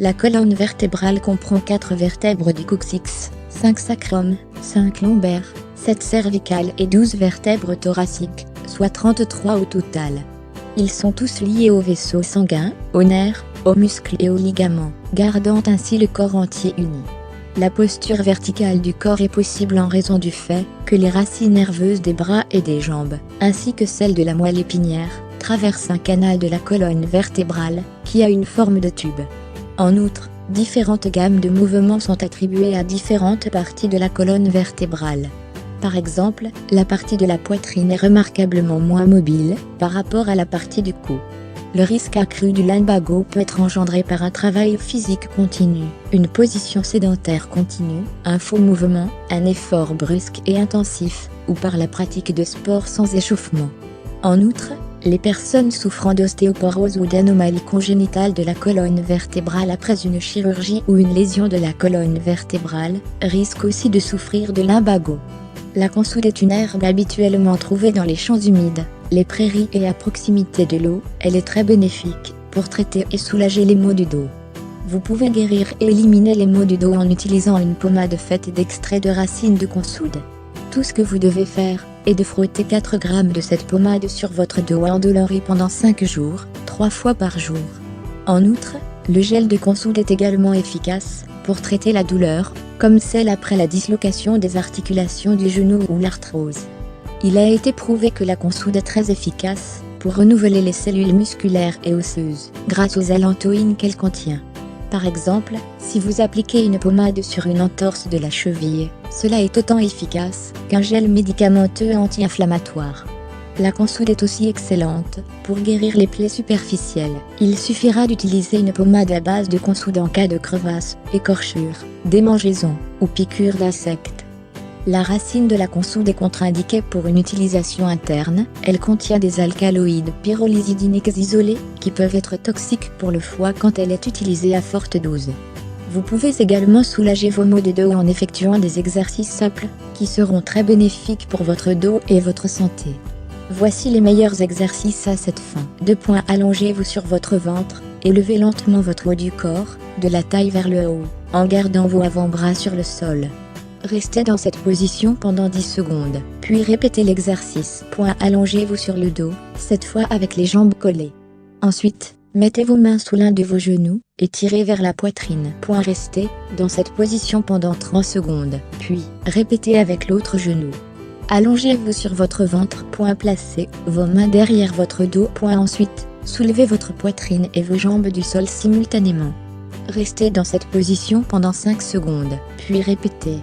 La colonne vertébrale comprend 4 vertèbres du coccyx, 5 sacrum, 5 lombaires, 7 cervicales et 12 vertèbres thoraciques, soit 33 au total. Ils sont tous liés aux vaisseaux sanguins, aux nerfs, aux muscles et aux ligaments, gardant ainsi le corps entier uni. La posture verticale du corps est possible en raison du fait que les racines nerveuses des bras et des jambes, ainsi que celles de la moelle épinière, traversent un canal de la colonne vertébrale, qui a une forme de tube. En outre, différentes gammes de mouvements sont attribuées à différentes parties de la colonne vertébrale. Par exemple, la partie de la poitrine est remarquablement moins mobile par rapport à la partie du cou. Le risque accru du lumbago peut être engendré par un travail physique continu, une position sédentaire continue, un faux mouvement, un effort brusque et intensif, ou par la pratique de sport sans échauffement. En outre, les personnes souffrant d'ostéoporose ou d'anomalies congénitales de la colonne vertébrale après une chirurgie ou une lésion de la colonne vertébrale, risquent aussi de souffrir de lumbago. La consoude est une herbe habituellement trouvée dans les champs humides, les prairies et à proximité de l'eau. Elle est très bénéfique pour traiter et soulager les maux du dos. Vous pouvez guérir et éliminer les maux du dos en utilisant une pommade faite d'extrait de racines de consoude. Tout ce que vous devez faire est de frotter 4 grammes de cette pommade sur votre dos endolori pendant 5 jours, 3 fois par jour. En outre, le gel de consoude est également efficace pour traiter la douleur, comme celle après la dislocation des articulations du genou ou l'arthrose. Il a été prouvé que la consoude est très efficace pour renouveler les cellules musculaires et osseuses, grâce aux allantoïnes qu'elle contient. Par exemple, si vous appliquez une pommade sur une entorse de la cheville, cela est autant efficace qu'un gel médicamenteux anti-inflammatoire. La consoude est aussi excellente pour guérir les plaies superficielles. Il suffira d'utiliser une pommade à base de consoude en cas de crevasse, écorchure, démangeaison ou piqûre d'insectes. La racine de la consoude est contre-indiquée pour une utilisation interne. Elle contient des alcaloïdes pyrrolizidiniques isolés qui peuvent être toxiques pour le foie quand elle est utilisée à forte dose. Vous pouvez également soulager vos maux de dos en effectuant des exercices simples qui seront très bénéfiques pour votre dos et votre santé. Voici les meilleurs exercices à cette fin. 2. Allongez-vous sur votre ventre et levez lentement votre haut du corps, de la taille vers le haut, en gardant vos avant-bras sur le sol. Restez dans cette position pendant 10 secondes, puis répétez l'exercice. Allongez-vous sur le dos, cette fois avec les jambes collées. Ensuite, mettez vos mains sous l'un de vos genoux et tirez vers la poitrine. Restez dans cette position pendant 30 secondes, puis répétez avec l'autre genou. Allongez-vous sur votre ventre. Placez vos mains derrière votre dos. Ensuite, soulevez votre poitrine et vos jambes du sol simultanément. Restez dans cette position pendant 5 secondes, puis répétez.